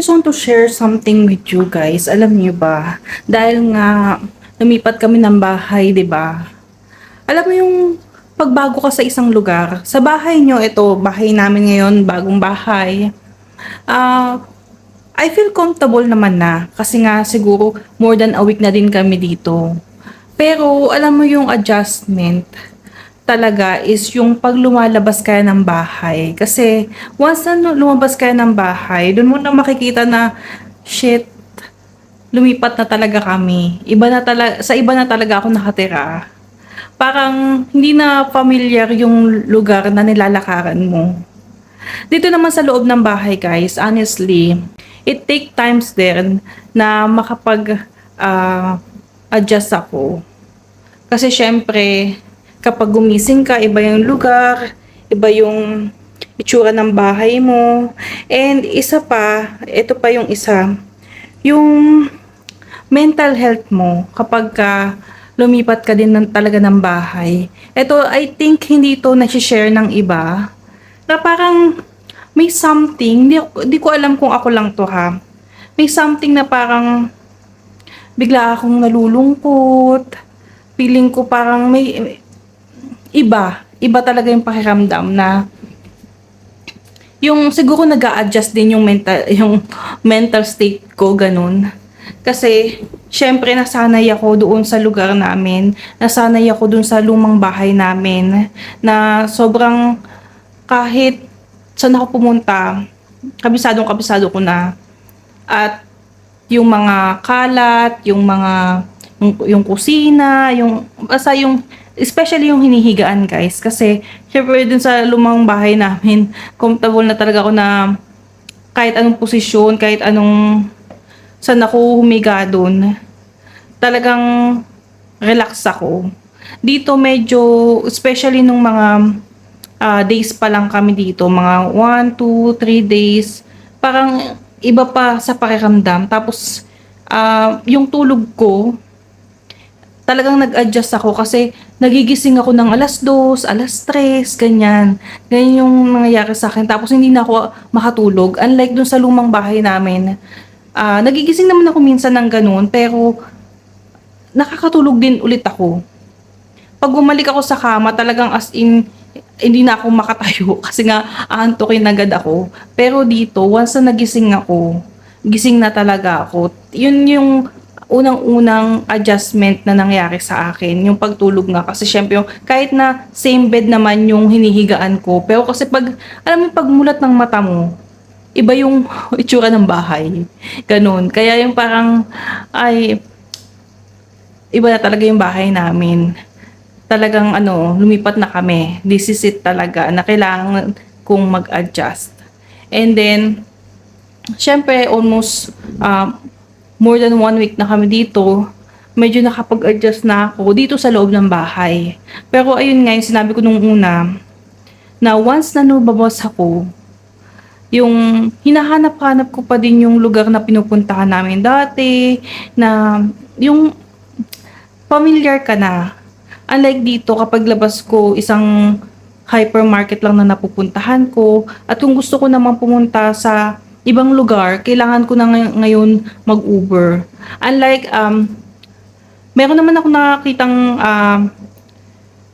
Just want to share something with you guys. Alam niyo ba, dahil nga lumipat kami ng bahay, 'di ba? Alam mo yung pagbago ka sa isang lugar, sa bahay niyo, ito, bahay namin ngayon, bagong bahay. Ah, I feel comfortable naman na kasi nga siguro more than a week na din kami dito. Pero alam mo yung adjustment talaga is yung pag lumalabas ka ng bahay. Kasi once na lumabas ka ng bahay, doon mo na makikita na shit, lumipat na talaga kami. Iba na talaga, sa iba na talaga ako nakatira. Parang hindi na familiar yung lugar na nilalakaran mo. Dito naman sa loob ng bahay, guys, honestly, it take times din na makapag adjust ako. Kasi syempre, kapag gumising ka, iba yung lugar, iba yung itsura ng bahay mo. And isa pa, ito pa yung isa, yung mental health mo kapag ka lumipat ka din talaga ng bahay. Ito, I think hindi ito na-share ng iba. Na parang may something, di ko alam kung ako lang to ha. May something na parang bigla akong nalulungkot. Feeling ko parang may iba talaga yung pakiramdam na yung siguro nag-a-adjust din yung mental state ko ganun. Kasi syempre nasanay ako doon sa lugar namin, nasanay ako doon sa lumang bahay namin na sobrang kahit saan ako pumunta, kabisadong-kabisado ko na. At yung mga kalat, yung kusina, basta yung especially yung hinihigaan, guys, kasi syempre dun sa lumang bahay namin, comfortable na talaga ako na kahit anong posisyon, kahit anong saan ako humiga dun, talagang relax ako. Dito medyo, especially nung mga days pa lang kami dito, mga 1, 2, 3 days, parang iba pa sa pakiramdam. Tapos, yung tulog ko, talagang nag-adjust ako kasi nagigising ako ng alas 2, alas 3, ganyan. Ganyan yung nangyayari sa akin. Tapos hindi na ako makatulog. Unlike dun sa lumang bahay namin, nagigising naman ako minsan ng ganun, pero nakakatulog din ulit ako. Pag bumalik ako sa kama, talagang as in, hindi na ako makatayo kasi nga aantukin agad ako. Pero dito, once na nagising ako, gising na talaga ako. Yun yung unang-unang adjustment na nangyari sa akin, yung pagtulog nga. Kasi syempre, kahit na same bed naman yung hinihigaan ko, pero kasi alam mo, pagmulat ng mata mo, iba yung itsura ng bahay. Ganun. Kaya yung parang, iba na talaga yung bahay namin. Talagang lumipat na kami. This is it talaga na kailangan kong mag-adjust. And then, syempre, almost more than 1 week na kami dito. Medyo nakapag-adjust na ako dito sa loob ng bahay. Pero ayun nga, yung sinabi ko nung una, na once na lumabas ako, yung hinahanap-hanap ko pa din yung lugar na pinupuntahan namin dati, na yung familiar ka na. Unlike dito, kapag labas ko, isang hypermarket lang na napupuntahan ko. At kung gusto ko naman pumunta sa ibang lugar, kailangan ko na ngayon mag-Uber. Unlike, meron naman ako nakakitang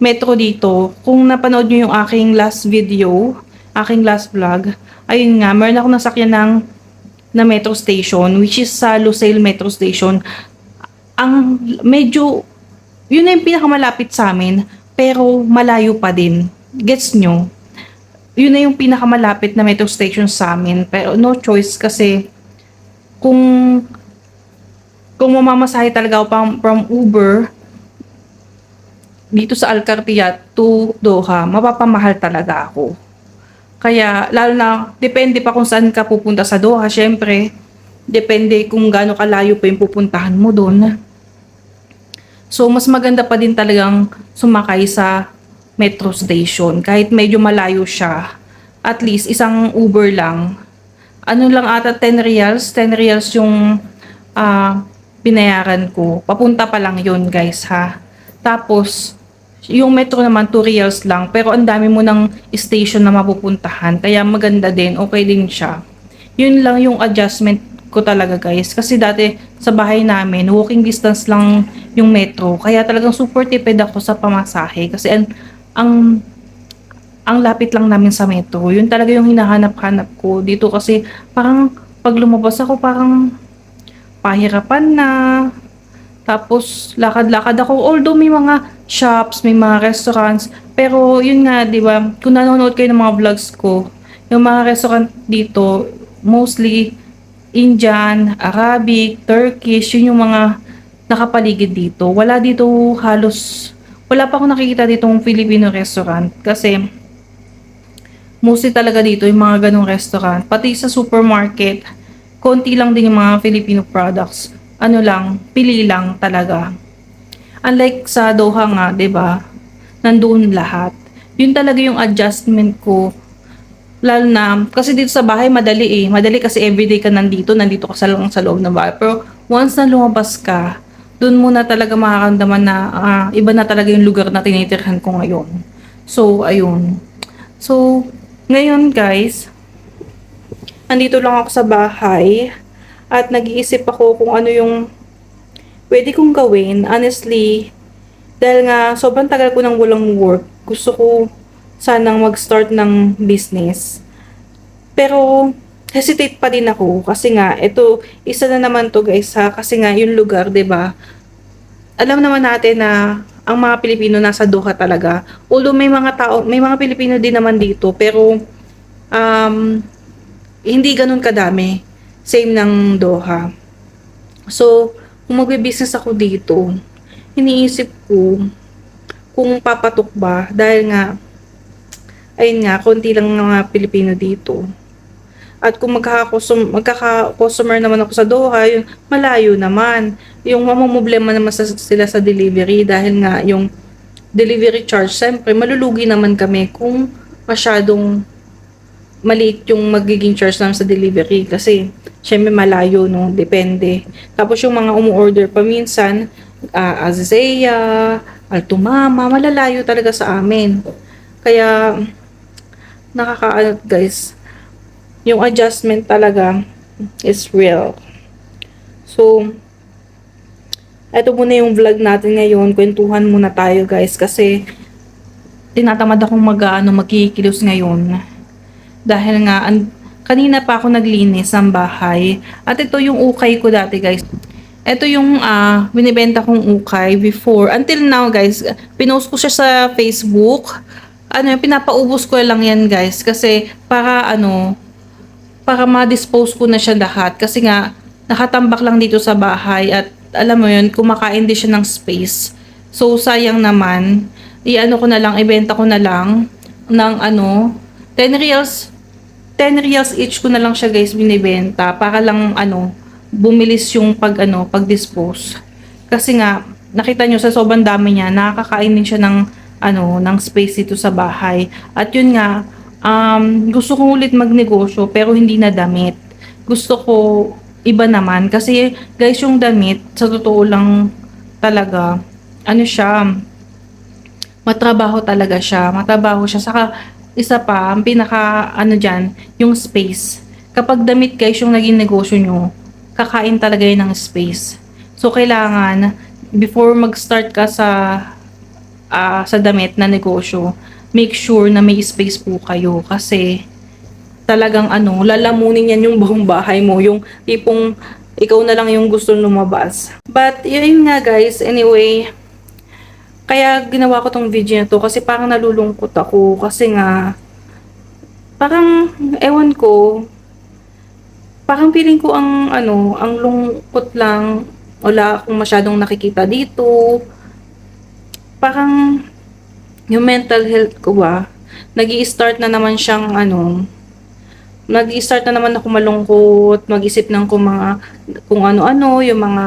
metro dito. Kung napanood nyo yung aking last video, aking last vlog, ayun nga, meron ako nasakyan na metro station, which is sa Lucille Metro Station. Ang medyo yun na yung pinakamalapit sa amin, pero malayo pa din. Gets nyo? Yun na yung pinakamalapit na metro station sa amin. Pero no choice kasi kung mamamasahe talaga ako from Uber dito sa Alcartia to Doha, mapapamahal talaga ako. Kaya, lalo na, depende pa kung saan ka pupunta sa Doha, syempre. Depende kung gaano kalayo pa yung pupuntahan mo doon. So, mas maganda pa din talagang sumakay sa metro station. Kahit medyo malayo siya. At least, isang Uber lang. Ano lang ata, 10 reals? 10 reals yung binayaran ko. Papunta pa lang yun, guys, ha. Tapos, yung metro naman, 2 reals lang. Pero ang dami mo ng station na mapupuntahan. Kaya maganda din. Okay din siya. Yun lang yung adjustment ko talaga guys. Kasi dati sa bahay namin, walking distance lang yung metro. Kaya talagang super tipid ako sa pamasahe. Kasi ang, ang lapit lang namin sa metro. Yun talaga yung hinahanap-hanap ko. Dito kasi parang pag lumabas ako parang pahirapan na. Tapos lakad-lakad ako. Although may mga shops, may mga restaurants. Pero yun nga, di ba? Kung nanonood kayo ng mga vlogs ko, yung mga restaurant dito, mostly Indian, Arabic, Turkish, yun yung mga nakapaligid dito. Wala dito halos, wala pa akong nakikita ditong Filipino restaurant kasi mostly talaga dito yung mga ganong restaurant. Pati sa supermarket, konti lang din yung mga Filipino products. Ano lang, pili lang talaga. Unlike sa Doha nga, 'di ba? Nandoon lahat. Yun talaga yung adjustment ko. Lalo na, kasi dito sa bahay madali eh. Madali kasi everyday ka nandito ka sa lang sa loob ng bahay. Pero once na lumabas ka, dun mo na talaga makakamdaman na iba na talaga yung lugar na tinitirhan ko ngayon. So, ayun. So, ngayon guys, andito lang ako sa bahay at nag-iisip ako kung ano yung pwede kong gawin. Honestly, dahil nga sobrang tagal ko nang walang work, gusto ko sanang mag-start ng business. Pero hesitate pa din ako kasi nga ito isa na naman to guys ha, kasi nga yung lugar, 'di ba? Alam naman natin na ang mga Pilipino nasa Doha talaga. Although may mga tao, may mga Pilipino din naman dito, pero um, hindi ganun kadami. Same ng Doha. So, kung magbe-business ako dito, iniisip ko kung papatok ba dahil nga ayun nga, konti lang ng mga Pilipino dito. At kung magkaka-customer naman ako sa Doha, yung malayo naman. Yung mamumblema naman sila sa delivery dahil nga yung delivery charge, siyempre malulugi naman kami kung masyadong maliit yung magiging charge namin sa delivery kasi syempre malayo, no, depende. Tapos yung mga umu-order pa minsan, Azizea, Altumama, malalayo talaga sa amin. Kaya nakakaano guys, yung adjustment talaga is real. So, eto muna yung vlog natin ngayon. Kwentuhan muna tayo guys kasi tinatamad akong magkikilos ngayon. Dahil nga, kanina pa ako naglinis ng bahay. At ito yung ukay ko dati guys. Ito yung binibenta kong ukay before. Until now guys, pinost ko siya sa Facebook. Pinapaubos ko lang yan guys. Kasi para ma-dispose ko na siya lahat. Kasi nga, nakatambak lang dito sa bahay at alam mo yun, kumakain din siya ng space. So, sayang naman. Ibenta ko na lang ng 10 reals. 10 reals each ko na lang siya guys binibenta para lang bumilis yung pag-dispose. Kasi nga, nakita nyo sa sobrang dami niya, nakakain din siya ng space dito sa bahay. At yun nga, gusto kong ulit magnegosyo pero hindi na damit. Gusto ko iba naman kasi guys yung damit sa totoo lang talaga siya, matrabaho talaga siya. Matrabaho siya. Saka isa pa, ang pinaka diyan, yung space. Kapag damit guys yung naging negosyo nyo, kakain talaga yun ng space. So kailangan before mag-start ka sa damit na negosyo, make sure na may space po kayo kasi talagang lalamunin yan yung buong bahay mo, yung tipong ikaw na lang yung gusto lumabas. But yun nga guys, anyway, kaya ginawa ko tong video na to kasi parang nalulungkot ako kasi nga parang ewan ko, parang feeling ko ang lungkot lang, wala akong masyadong nakikita dito. Parang yung mental health ko ba, nag-i-start na naman siyang nag-i-start na naman ako malungkot, mag-isip ng kung ano-ano, yung mga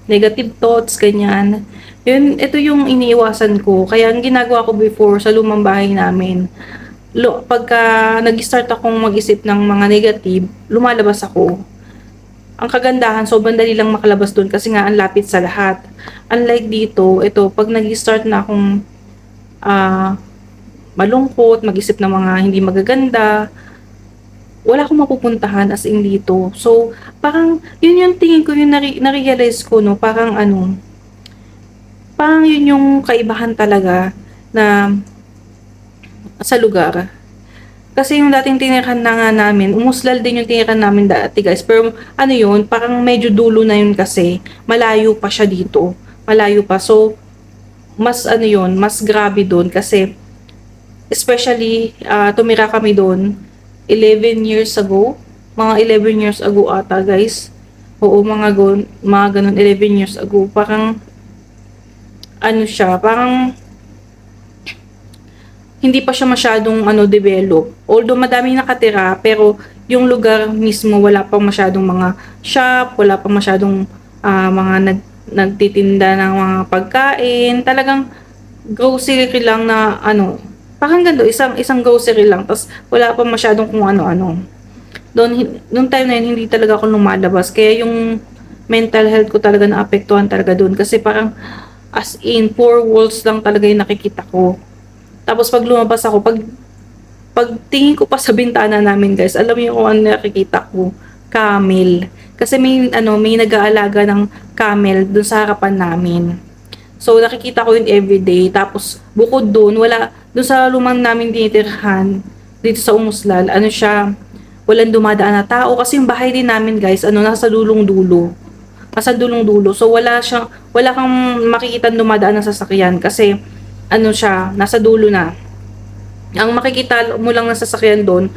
negative thoughts, ganyan. Yun, ito yung iniiwasan ko. Kaya ang ginagawa ko before sa lumang bahay namin, pagka nag-start akong mag-isip ng mga negative, lumalabas ako. Ang kagandahan, sobrang dali lang makalabas doon kasi nga ang lapit sa lahat. Unlike dito, ito, pag nag-start na akong malungkot, mag-isip ng mga hindi magaganda, wala akong mapupuntahan as in dito. So, parang yun yung tingin ko, yung na-realize ko, no, parang ano, parang yun yung kaibahan talaga na sa lugar. Kasi yung dating tinirahan na nga namin, umuslal din yung tinirahan namin dati guys. Pero ano yun, parang medyo dulo na yun kasi malayo pa siya dito. Malayo pa. So, mas ano yun, mas grabe doon kasi especially tumira kami doon 11 years ago. Mga 11 years ago ata guys. Oo, mga ganun 11 years ago. Parang ano siya, parang hindi pa siya masyadong ano develop. Although madaming nakatira, pero yung lugar mismo wala pang masyadong mga shop, wala pang masyadong mga nagtitinda ng mga pagkain. Talagang grocery lang na ano, parang gando, isang grocery lang. Tapos wala pang masyadong kung ano-ano. Doon time na yun, hindi talaga ako lumalabas. Kaya yung mental health ko talaga naapektuhan talaga doon. Kasi parang as in, four walls lang talaga yung nakikita ko. Tapos pag lumabas ako, pag tingin ko pa sa bintana namin guys, alam niyo kung ano nakikita ko? Camel. Kasi may nag-aalaga ng camel dun sa harapan namin. So nakikita ko yun everyday. Tapos bukod dun, dun sa lumang namin tinitirhan, dito sa Umuslal, ano siya, walang dumadaan na tao. Kasi yung bahay din namin guys, nasa dulong-dulo. Nasa dulong-dulo. So wala kang makikita dumadaan na sasakyan kasi ano siya, nasa dulo na. Ang makikita mo lang na sasakyan doon,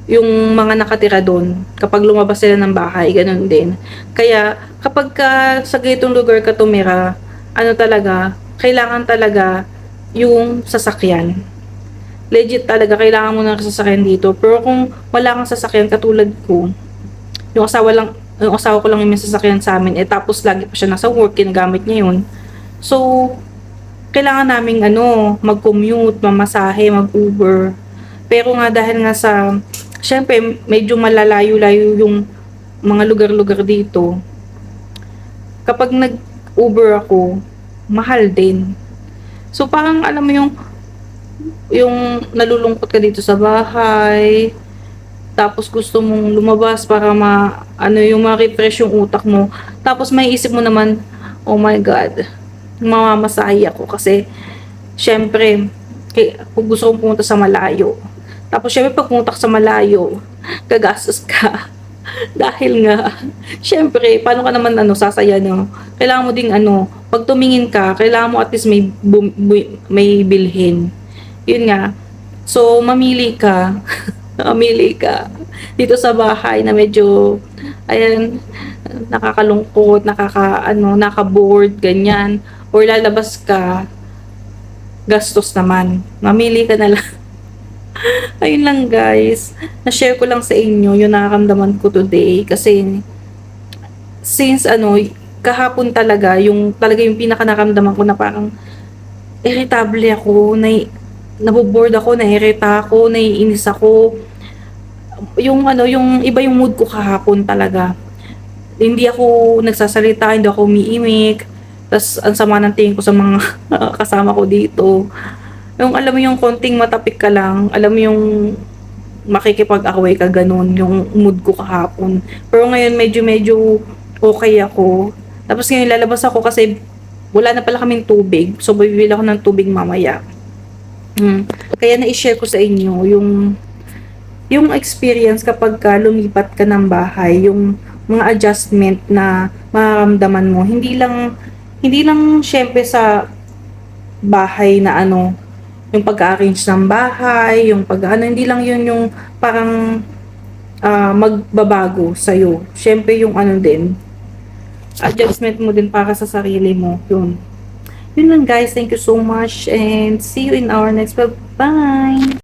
yung mga nakatira doon, kapag lumabas sila ng bahay, ganun din. Kaya, kapag sa ganitong lugar ka tumira, ano talaga, kailangan talaga yung sasakyan. Legit talaga, kailangan mo ng sasakyan dito. Pero kung wala kang sasakyan, katulad ko, yung asawa ko lang yung may sasakyan sa amin, tapos lagi pa siya nasa work, ginagamit niya yun. So, kailangan naming mag-commute, mamasahe, mag-Uber. Pero nga dahil nga syempre medyo malalayo-layo yung mga lugar-lugar dito. Kapag nag-Uber ako, mahal din. So parang alam mo yung nalulungkot ka dito sa bahay, tapos gusto mong lumabas para yung ma-refresh yung utak mo. Tapos may isip mo naman, oh my God, mamamasahe ako kasi syempre kung gusto kong pumunta sa malayo, tapos syempre pag pumunta ka sa malayo gagastos ka dahil nga syempre paano ka naman sasaya, no? Kailangan mo ding pag tumingin ka, kailangan mo at least may bilhin, yun nga. So mamili ka mamili ka dito sa bahay na medyo ayan, nakakalungkot, naka-bored, ganyan, or lalabas ka, gastos naman. Mamili ka na lang. Ayun lang guys. Na-share ko lang sa inyo yung nararamdaman ko today. Kasi, since kahapon talaga yung pinaka nararamdaman ko na parang irritable ako, naboboard ako, nairita ako, naiinis ako. Yung iba yung mood ko kahapon talaga. Hindi ako nagsasalita, hindi ako umiimik. Tas ang sama ng tingin ko sa mga kasama ko dito. Yung alam mo yung konting matapik ka lang, alam mo yung makikipag-away ka, ganun yung mood ko kahapon. Pero ngayon medyo okay ako. Tapos ngayon lalabas ako kasi wala na pala kaming tubig. So bibili ako ng tubig mamaya. Kaya na-share ko sa inyo yung experience kapag lumipat ka ng bahay, yung mga adjustment na mararamdaman mo. Hindi lang syempre sa bahay na yung pag-arrange ng bahay, yung hindi lang yun yung parang magbabago sa'yo. Syempre yung din, adjustment mo din para sa sarili mo. Yun lang guys, thank you so much and see you in our next vlog. Bye!